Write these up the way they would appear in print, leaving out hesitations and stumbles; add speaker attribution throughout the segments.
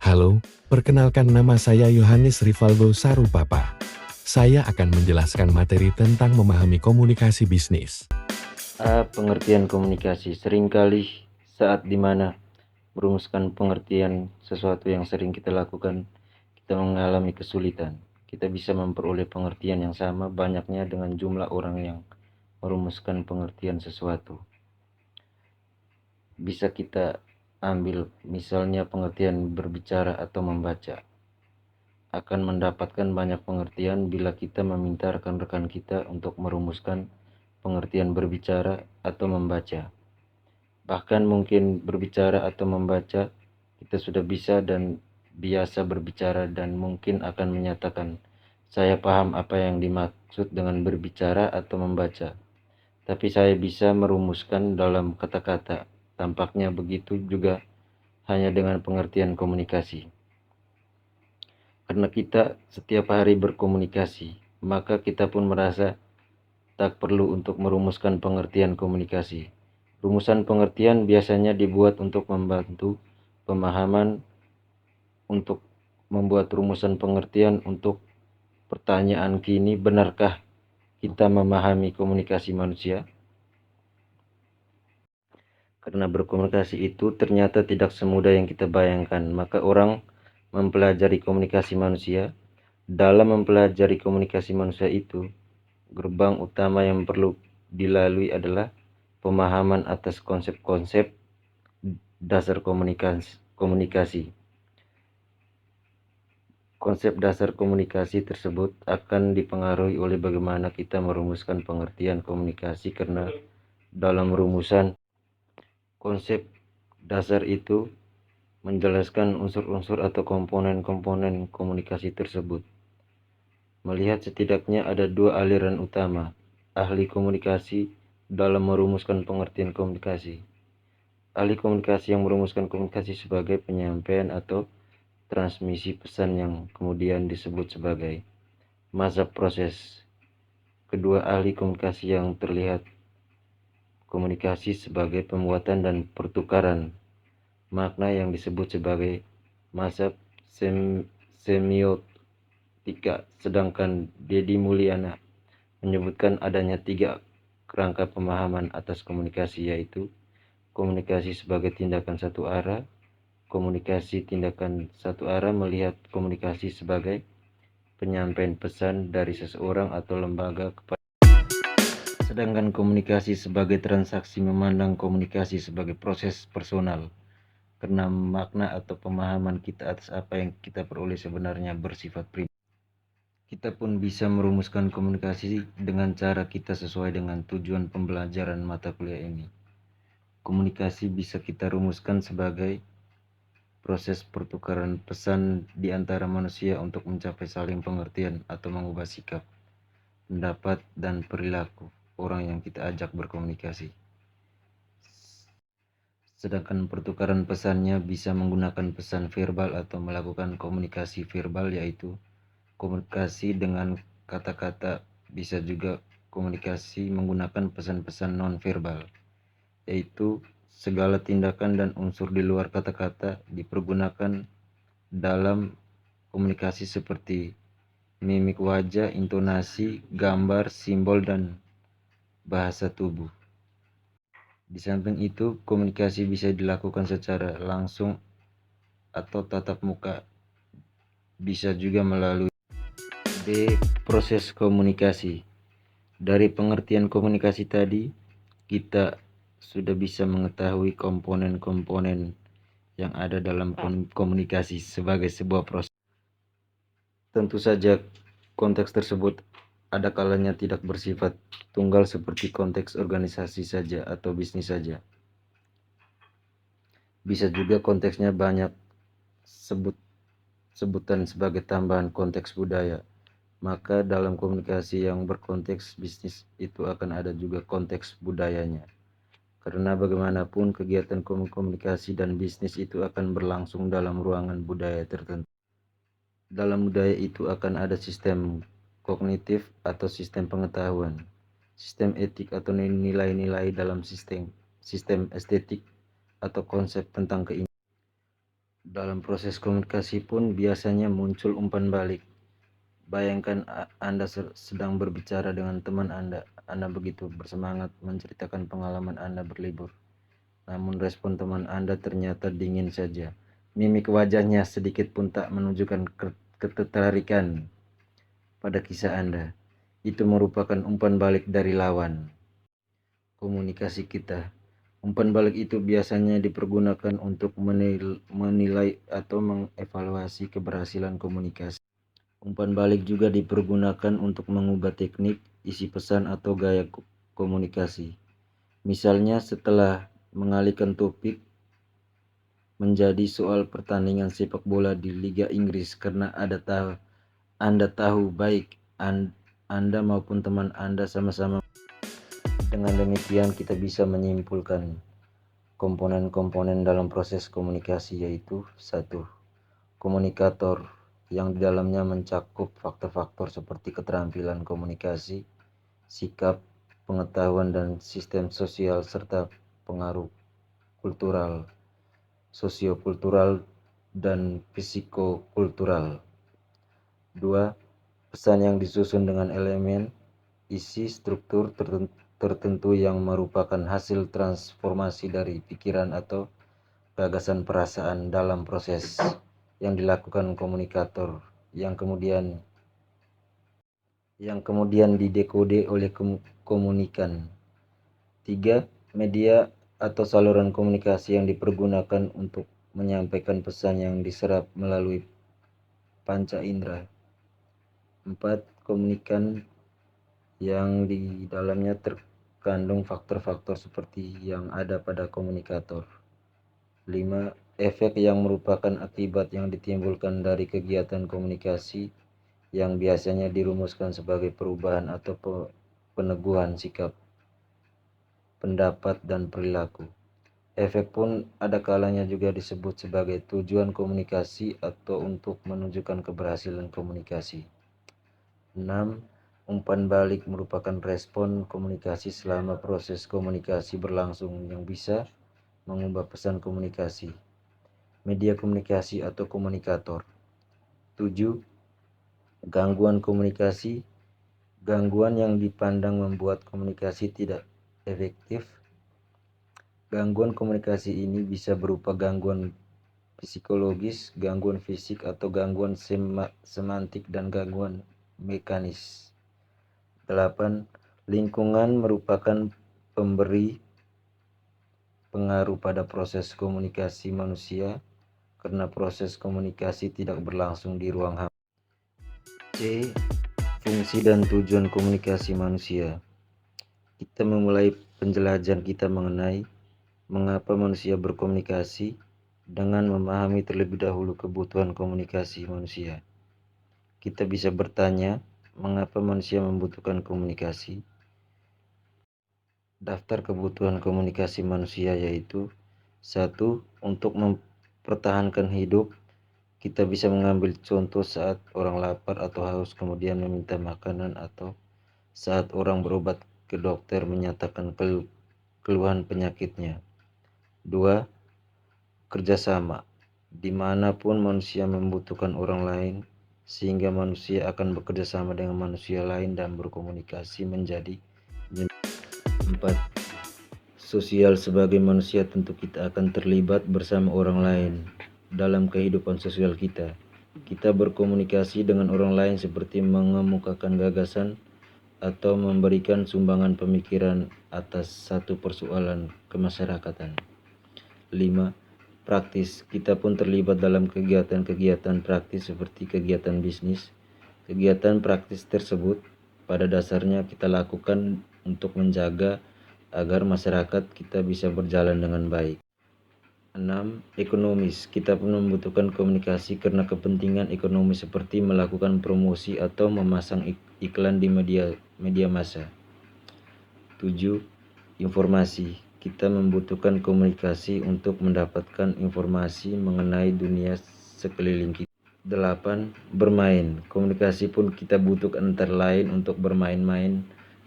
Speaker 1: Halo, perkenalkan nama saya Yohanes Rivaldo Sarupapa. Saya akan menjelaskan materi tentang memahami komunikasi bisnis.
Speaker 2: Pengertian komunikasi seringkali saat dimana merumuskan pengertian sesuatu yang sering kita lakukan, kita mengalami kesulitan. Kita bisa memperoleh pengertian yang sama banyaknya dengan jumlah orang yang merumuskan pengertian sesuatu. Bisa kita ambil misalnya pengertian berbicara atau membaca. Akan mendapatkan banyak pengertian bila kita meminta rekan-rekan kita untuk merumuskan pengertian berbicara atau membaca. Bahkan mungkin berbicara atau membaca, kita sudah bisa dan biasa berbicara dan mungkin akan menyatakan, saya paham apa yang dimaksud dengan berbicara atau membaca. Tapi saya bisa merumuskan dalam kata-kata. Tampaknya begitu juga hanya dengan pengertian komunikasi. Karena kita setiap hari berkomunikasi, maka kita pun merasa tak perlu untuk merumuskan pengertian komunikasi. Rumusan pengertian biasanya dibuat untuk membantu pemahaman, untuk membuat rumusan pengertian untuk pertanyaan kini, benarkah kita memahami komunikasi manusia? Karena berkomunikasi itu ternyata tidak semudah yang kita bayangkan, maka orang mempelajari komunikasi manusia. Dalam mempelajari komunikasi manusia itu, gerbang utama yang perlu dilalui adalah pemahaman atas konsep-konsep dasar komunikasi. Konsep dasar komunikasi tersebut akan dipengaruhi oleh bagaimana kita merumuskan pengertian komunikasi, karena dalam rumusan konsep dasar itu menjelaskan unsur-unsur atau komponen-komponen komunikasi tersebut. Melihat setidaknya ada dua aliran utama, ahli komunikasi dalam merumuskan pengertian komunikasi. Ahli komunikasi yang merumuskan komunikasi sebagai penyampaian atau transmisi pesan yang kemudian disebut sebagai masa proses. Kedua ahli komunikasi yang terlihat komunikasi sebagai pembuatan dan pertukaran makna yang disebut sebagai masa semiotika. Sedangkan Dedi Mulyana menyebutkan adanya tiga kerangka pemahaman atas komunikasi, yaitu komunikasi sebagai tindakan satu arah, komunikasi tindakan satu arah melihat komunikasi sebagai penyampaian pesan dari seseorang atau lembaga kepada, sedangkan komunikasi sebagai transaksi memandang komunikasi sebagai proses personal, karena makna atau pemahaman kita atas apa yang kita peroleh sebenarnya bersifat pribadi. Kita pun bisa merumuskan komunikasi dengan cara kita sesuai dengan tujuan pembelajaran mata kuliah ini. Komunikasi bisa kita rumuskan sebagai proses pertukaran pesan di antara manusia untuk mencapai saling pengertian atau mengubah sikap, pendapat, dan perilaku orang yang kita ajak berkomunikasi. Sedangkan pertukaran pesannya bisa menggunakan pesan verbal atau melakukan komunikasi verbal, yaitu komunikasi dengan kata-kata. Bisa juga komunikasi menggunakan pesan-pesan non-verbal, yaitu segala tindakan dan unsur di luar kata-kata dipergunakan dalam komunikasi seperti mimik wajah, intonasi, gambar, simbol, dan bahasa tubuh. Di samping itu, komunikasi bisa dilakukan secara langsung atau tatap muka, bisa juga melalui proses komunikasi. Dari pengertian komunikasi tadi, kita sudah bisa mengetahui komponen-komponen yang ada dalam komunikasi sebagai sebuah proses. Tentu saja konteks tersebut ada kalanya tidak bersifat tunggal seperti konteks organisasi saja atau bisnis saja. Bisa juga konteksnya banyak sebutan sebagai tambahan konteks budaya. Maka dalam komunikasi yang berkonteks bisnis itu akan ada juga konteks budayanya. Karena bagaimanapun kegiatan komunikasi dan bisnis itu akan berlangsung dalam ruangan budaya tertentu. Dalam budaya itu akan ada sistem kognitif atau sistem pengetahuan, sistem etik atau nilai-nilai dalam sistem estetik atau konsep tentang keinginan. Dalam proses komunikasi pun biasanya muncul umpan balik. Bayangkan Anda sedang berbicara dengan teman Anda. Anda begitu bersemangat menceritakan pengalaman Anda berlibur. Namun respon teman Anda ternyata dingin saja. Mimik wajahnya sedikit pun tak menunjukkan ketertarikan pada kisah Anda. Itu merupakan umpan balik dari lawan komunikasi kita. Umpan balik itu biasanya dipergunakan untuk menilai atau mengevaluasi keberhasilan komunikasi. Umpan balik juga dipergunakan untuk mengubah teknik, isi pesan, atau gaya komunikasi. Misalnya setelah mengalihkan topik menjadi soal pertandingan sepak bola di Liga Inggris karena Anda tahu baik Anda maupun teman Anda sama-sama. Dengan demikian kita bisa menyimpulkan komponen-komponen dalam proses komunikasi, yaitu 1. Komunikator, yang di dalamnya mencakup faktor-faktor seperti keterampilan komunikasi, sikap, pengetahuan dan sistem sosial, serta pengaruh kultural, sosiokultural, dan psikokultural. 2. Pesan yang disusun dengan elemen, isi, struktur tertentu yang merupakan hasil transformasi dari pikiran atau gagasan perasaan dalam proses yang dilakukan komunikator yang kemudian didekode oleh komunikan. 3. Media atau saluran komunikasi yang dipergunakan untuk menyampaikan pesan yang diserap melalui panca indera. 4. Komunikan, yang di dalamnya terkandung faktor-faktor seperti yang ada pada komunikator. 5. Efek, yang merupakan akibat yang ditimbulkan dari kegiatan komunikasi yang biasanya dirumuskan sebagai perubahan atau peneguhan sikap, pendapat, dan perilaku. Efek pun ada kalanya juga disebut sebagai tujuan komunikasi atau untuk menunjukkan keberhasilan komunikasi. 6. Umpan balik merupakan respon komunikasi selama proses komunikasi berlangsung yang bisa mengubah pesan komunikasi. Media komunikasi atau komunikator. 7. Gangguan komunikasi. Gangguan yang dipandang membuat komunikasi tidak efektif. Gangguan komunikasi ini bisa berupa gangguan psikologis, gangguan fisik, atau gangguan semantik, dan gangguan mekanis. 8. Lingkungan merupakan pemberi pengaruh pada proses komunikasi manusia karena proses komunikasi tidak berlangsung di ruang hampa. C. Fungsi dan tujuan komunikasi manusia. Kita memulai penjelajahan kita mengenai mengapa manusia berkomunikasi dengan memahami terlebih dahulu kebutuhan komunikasi manusia. Kita bisa bertanya, mengapa manusia membutuhkan komunikasi? Daftar kebutuhan komunikasi manusia yaitu: 1. Untuk mempertahankan hidup. Kita bisa mengambil contoh saat orang lapar atau haus kemudian meminta makanan, atau saat orang berobat ke dokter menyatakan keluhan penyakitnya. 2. Kerjasama. Dimanapun manusia membutuhkan orang lain, sehingga manusia akan bekerja sama dengan manusia lain dan berkomunikasi menjadi. 4. Sosial. Sebagai manusia tentu kita akan terlibat bersama orang lain dalam kehidupan sosial kita. Kita berkomunikasi dengan orang lain seperti mengemukakan gagasan atau memberikan sumbangan pemikiran atas satu persoalan kemasyarakatan. 5. Praktis. Kita pun terlibat dalam kegiatan-kegiatan praktis seperti kegiatan bisnis. Kegiatan praktis tersebut pada dasarnya kita lakukan untuk menjaga agar masyarakat kita bisa berjalan dengan baik. 6. Ekonomis. Kita pun membutuhkan komunikasi karena kepentingan ekonomi seperti melakukan promosi atau memasang iklan di media massa. 7. Informasi. Kita membutuhkan komunikasi untuk mendapatkan informasi mengenai dunia sekeliling kita. 8. Bermain. Komunikasi pun kita butuhkan antara lain untuk bermain-main.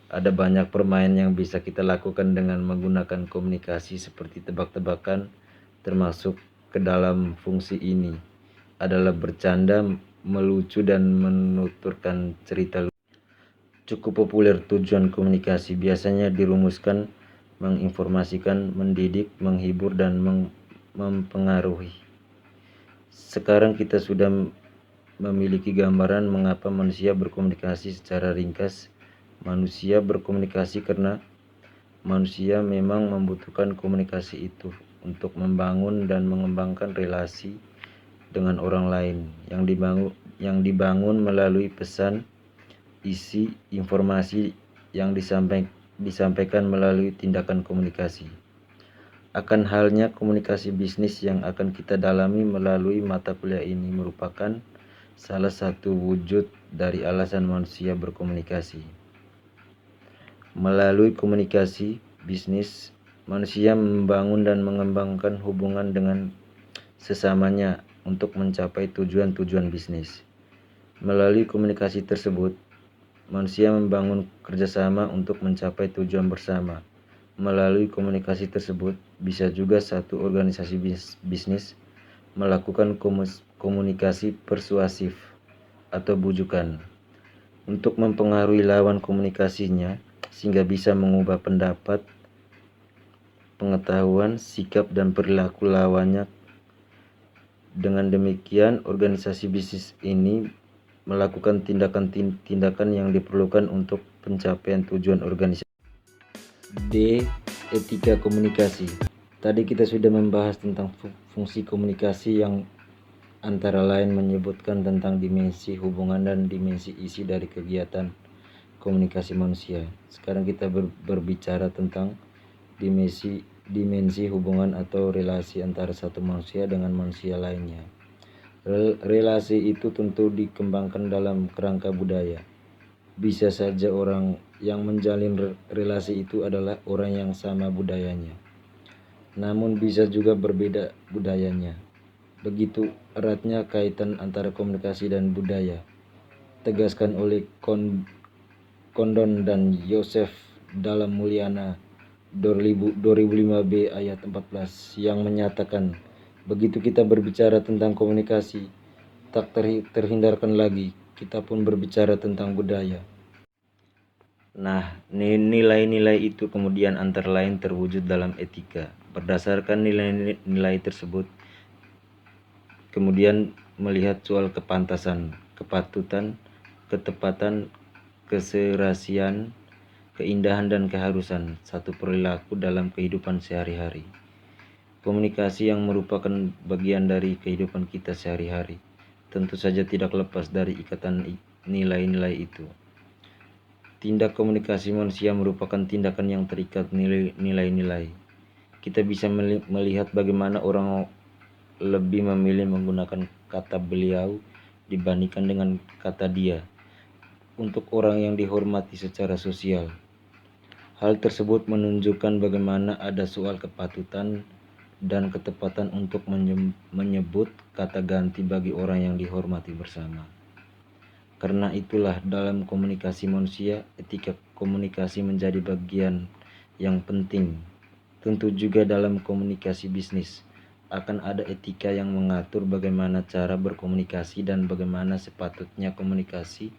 Speaker 2: Ada banyak permainan yang bisa kita lakukan dengan menggunakan komunikasi seperti tebak-tebakan, termasuk ke dalam fungsi ini adalah bercanda, melucu, dan menuturkan cerita lucu. Cukup populer. Tujuan komunikasi biasanya dirumuskan menginformasikan, mendidik, menghibur, dan mempengaruhi. Sekarang kita sudah memiliki gambaran mengapa manusia berkomunikasi. Secara ringkas, manusia berkomunikasi karena manusia memang membutuhkan komunikasi itu untuk membangun dan mengembangkan relasi dengan orang lain yang dibangun melalui pesan, isi, informasi yang disampaikan melalui tindakan komunikasi. Akan halnya komunikasi bisnis yang akan kita dalami melalui mata kuliah ini merupakan salah satu wujud dari alasan manusia berkomunikasi. Melalui komunikasi bisnis, manusia membangun dan mengembangkan hubungan dengan sesamanya untuk mencapai tujuan-tujuan bisnis. Melalui komunikasi tersebut, manusia membangun kerjasama untuk mencapai tujuan bersama. Melalui komunikasi tersebut, bisa juga satu organisasi bisnis melakukan komunikasi persuasif atau bujukan untuk mempengaruhi lawan komunikasinya sehingga bisa mengubah pendapat, pengetahuan, sikap, dan perilaku lawannya. Dengan demikian, organisasi bisnis ini melakukan tindakan-tindakan yang diperlukan untuk pencapaian tujuan organisasi. D. Etika komunikasi. Tadi kita sudah membahas tentang fungsi komunikasi yang antara lain menyebutkan tentang dimensi hubungan dan dimensi isi dari kegiatan komunikasi manusia. Sekarang kita berbicara tentang dimensi hubungan atau relasi antara satu manusia dengan manusia lainnya. Relasi itu tentu dikembangkan dalam kerangka budaya. Bisa saja orang yang menjalin relasi itu adalah orang yang sama budayanya, namun bisa juga berbeda budayanya. Begitu eratnya kaitan antara komunikasi dan budaya, tegaskan oleh Condon dan Yosef dalam Mulyana 2005b ayat 14 yang menyatakan, begitu kita berbicara tentang komunikasi, tak terhindarkan lagi kita pun berbicara tentang budaya. Nah, nilai-nilai itu kemudian antara lain terwujud dalam etika. Berdasarkan nilai-nilai tersebut, kemudian melihat soal kepantasan, kepatutan, ketepatan, keserasian, keindahan, dan keharusan satu perilaku dalam kehidupan sehari-hari. Komunikasi yang merupakan bagian dari kehidupan kita sehari-hari tentu saja tidak lepas dari ikatan nilai-nilai itu. Tindak komunikasi manusia merupakan tindakan yang terikat nilai-nilai. Kita bisa melihat bagaimana orang lebih memilih menggunakan kata beliau dibandingkan dengan kata dia untuk orang yang dihormati secara sosial. Hal tersebut menunjukkan bagaimana ada soal kepatutan dan ketepatan untuk menyebut kata ganti bagi orang yang dihormati bersama. Karena itulah dalam komunikasi manusia, etika komunikasi menjadi bagian yang penting. Tentu juga dalam komunikasi bisnis akan ada etika yang mengatur bagaimana cara berkomunikasi dan bagaimana sepatutnya komunikasi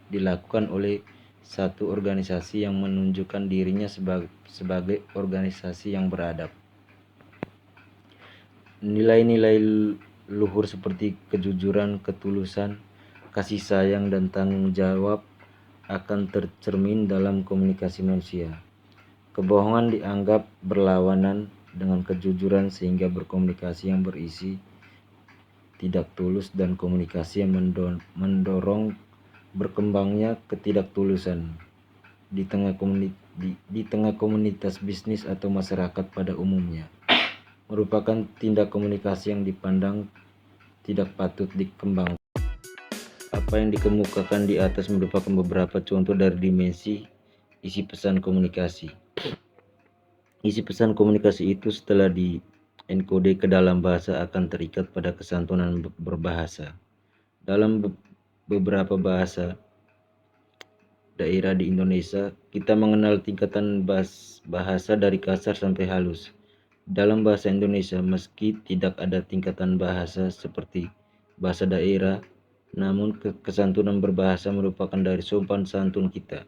Speaker 2: dilakukan oleh satu organisasi yang menunjukkan dirinya sebagai organisasi yang beradab. Nilai-nilai luhur seperti kejujuran, ketulusan, kasih sayang, dan tanggung jawab akan tercermin dalam komunikasi manusia. Kebohongan dianggap berlawanan dengan kejujuran sehingga berkomunikasi yang berisi tidak tulus dan komunikasi yang mendorong berkembangnya ketidaktulusan di tengah komunitas bisnis atau masyarakat pada umumnya merupakan tindak komunikasi yang dipandang tidak patut dikembangkan. Apa yang dikemukakan di atas merupakan beberapa contoh dari dimensi isi pesan komunikasi. Isi pesan komunikasi itu setelah di-enkode ke dalam bahasa akan terikat pada kesantunan berbahasa. Dalam beberapa bahasa daerah di Indonesia, kita mengenal tingkatan bahasa dari kasar sampai halus. Dalam bahasa Indonesia, meski tidak ada tingkatan bahasa seperti bahasa daerah, namun kesantunan berbahasa merupakan dari sopan santun kita.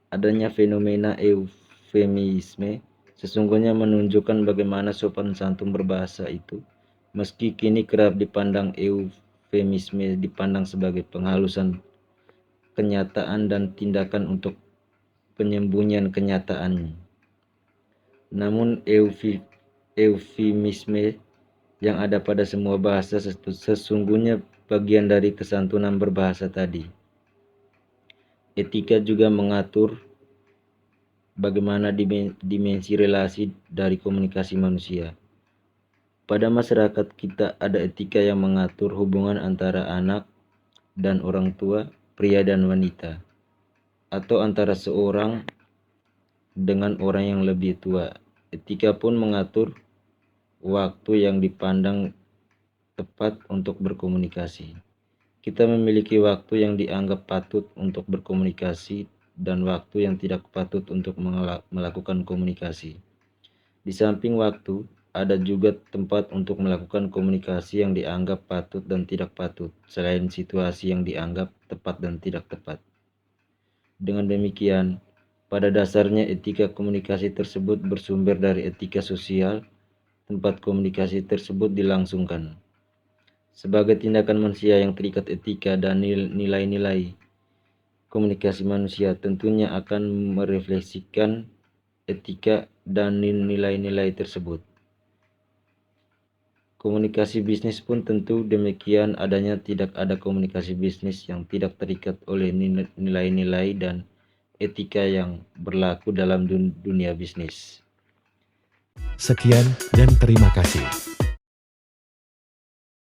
Speaker 2: Adanya fenomena eufemisme sesungguhnya menunjukkan bagaimana sopan santun berbahasa itu, meski kini kerap dipandang eufemisme dipandang sebagai penghalusan kenyataan dan tindakan untuk penyembunyian kenyataan. Namun eufemisme yang ada pada semua bahasa sesungguhnya bagian dari kesantunan berbahasa tadi. Etika juga mengatur bagaimana dimensi relasi dari komunikasi manusia. Pada masyarakat kita ada etika yang mengatur hubungan antara anak dan orang tua, pria dan wanita, atau antara seorang dengan orang yang lebih tua. Etika pun mengatur waktu yang dipandang tepat untuk berkomunikasi. Kita memiliki waktu yang dianggap patut untuk berkomunikasi dan waktu yang tidak patut untuk melakukan komunikasi. Di samping waktu, ada juga tempat untuk melakukan komunikasi yang dianggap patut dan tidak patut, selain situasi yang dianggap tepat dan tidak tepat. Dengan demikian, pada dasarnya etika komunikasi tersebut bersumber dari etika sosial, tempat komunikasi tersebut dilangsungkan. Sebagai tindakan manusia yang terikat etika dan nilai-nilai, komunikasi manusia tentunya akan merefleksikan etika dan nilai-nilai tersebut. Komunikasi bisnis pun tentu demikian adanya, tidak ada komunikasi bisnis yang tidak terikat oleh nilai-nilai dan etika yang berlaku dalam dunia bisnis.
Speaker 1: Sekian dan terima kasih.